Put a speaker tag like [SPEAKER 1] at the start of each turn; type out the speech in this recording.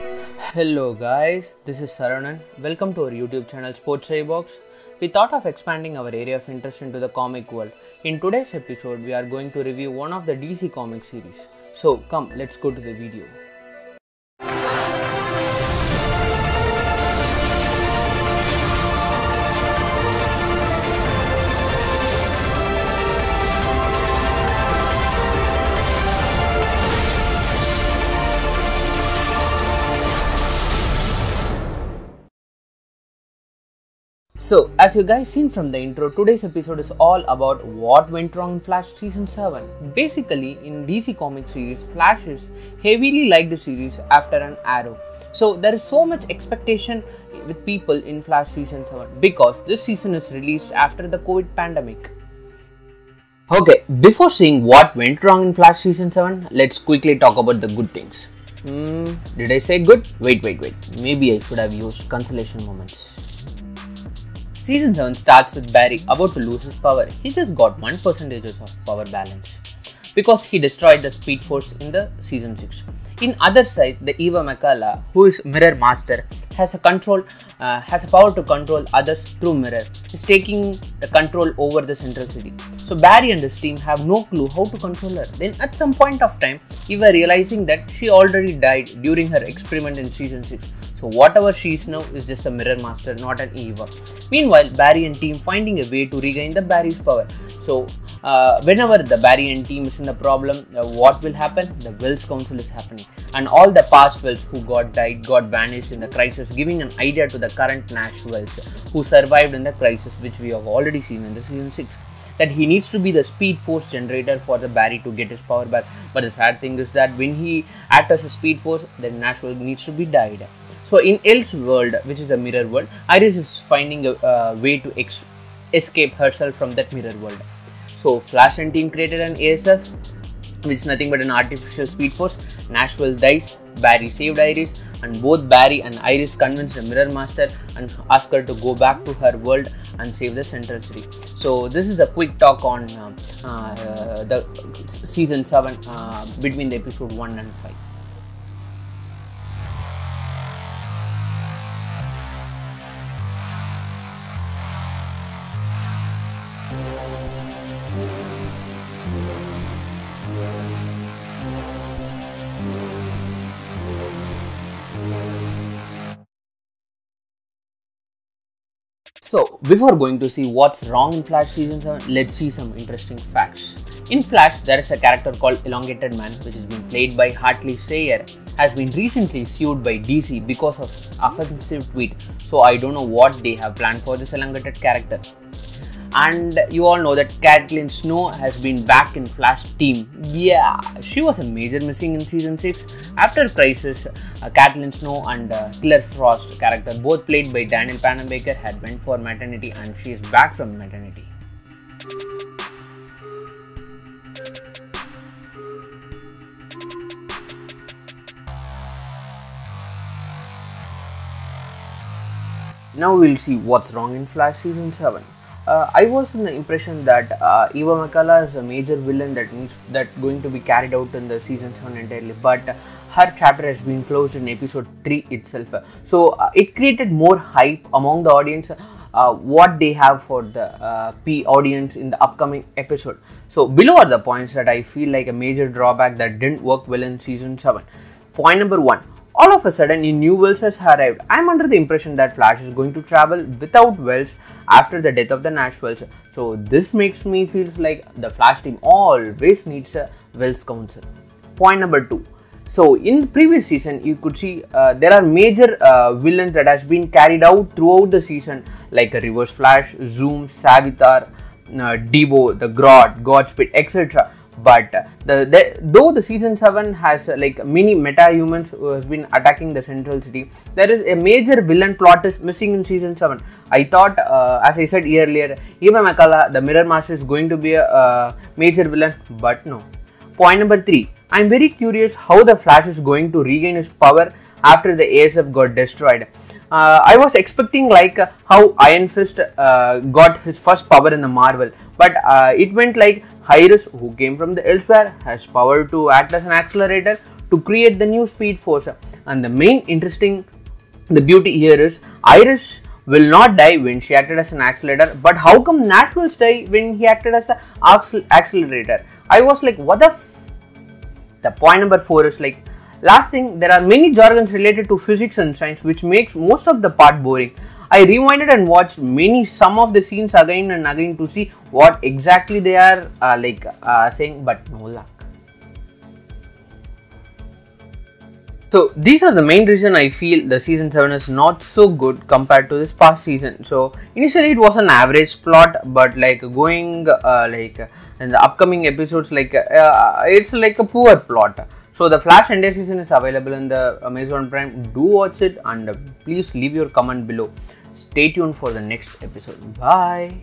[SPEAKER 1] Hello guys, this is Saranan. Welcome to our YouTube channel Sports Box. We thought of expanding our area of interest into the comic world. In today's episode, we are going to review one of the DC comic series. So come, let's go to the video. So, as you guys seen from the intro, today's episode is all about what went wrong in Flash Season 7. Basically, in DC comic series, Flash is heavily liked the series after an Arrow. So, there is so much expectation with people in Flash Season 7 because this season is released after the COVID pandemic. Okay, before seeing what went wrong in Flash Season 7, let's quickly talk about the good things. Did I say good? Wait. Maybe I should have used consolation moments. Season 7 starts with Barry about to lose his power. He just got 1% of power balance because he destroyed the Speed Force in the Season 6. In other side, the Eva McCalla, who is Mirror Master, has a power to control others through Mirror, is taking the control over the Central City. So Barry and his team have no clue how to control her. Then at some point of time, Eva realizing that she already died during her experiment in Season 6. So whatever she is now is just a Mirror Master, not an Eva. Meanwhile, Barry and team finding a way to regain the Barry's power. So whenever the Barry and team is in a problem, what will happen? The Wells Council is happening. And all the past Wells who got vanished in the crisis, giving an idea to the current Nash Wells who survived in the crisis, which we have already seen in the Season 6. That he needs to be the Speed Force generator for the Barry to get his power back. But the sad thing is that when he acts as a Speed Force, then Nash Wells needs to be died. So in El's world, which is a mirror world, Iris is finding a way to escape herself from that mirror world. So Flash and team created an ASF, which is nothing but an artificial Speed Force. Nash Wells dies, Barry saved Iris, and both Barry and Iris convinced the Mirror Master and asked her to go back to her world and save the Central City. So this is a quick talk on the Season 7 between the episode 1 and 5. So, before going to see what's wrong in Flash Season 7, let's see some interesting facts. In Flash, there is a character called Elongated Man, which is being played by Hartley Sayer, has been recently sued by DC because of offensive tweet. So, I don't know what they have planned for this elongated character. And you all know that Caitlin Snow has been back in Flash team. Yeah, she was a major missing in Season 6. After Crisis, Caitlin Snow and Killer Frost character, both played by Daniel Panabaker, had went for maternity and she is back from maternity. Now we'll see what's wrong in Flash Season 7. I was in the impression that Eva McCalla is a major villain that going to be carried out in the Season 7 entirely, but her chapter has been closed in episode 3 itself. So it created more hype among the audience what they have for the audience in the upcoming episode. So below are the points that I feel like a major drawback that didn't work well in Season 7. Point number 1. All of a sudden, a new Wells has arrived. I am under the impression that Flash is going to travel without Wells after the death of the Nash Wells. So this makes me feel like the Flash team always needs a Wells Council. Point number 2. So in the previous season, you could see there are major villains that has been carried out throughout the season, like a Reverse Flash, Zoom, Savitar, Devo, the Grodd, Godspeed, etc. But though the Season 7 has like many meta-humans who has been attacking the Central City, there is a major villain plot is missing in Season 7. I thought, as I said earlier, Eva McCalla, the Mirror Master, is going to be a major villain, but no. Point number 3. I am very curious how the Flash is going to regain his power after the ASF got destroyed. I was expecting like how Iron Fist got his first power in the Marvel, but it went like Iris, who came from the elsewhere, has power to act as an accelerator, to create the new Speed Force. And the beauty here is Iris will not die when she acted as an accelerator, but how come Nash will die when he acted as an accelerator? I was like, what the The point number 4 is like, last thing, there are many jargons related to physics and science which makes most of the part boring. I rewinded and watched some of the scenes again and again to see what exactly they are saying, but no luck. So these are the main reason I feel the season 7 is not so good compared to this past season. So initially it was an average plot, but going in the upcoming episodes it's like a poor plot. So the Flash entire season is available in the Amazon Prime. Do watch it and please leave your comment below. Stay tuned for the next episode. Bye.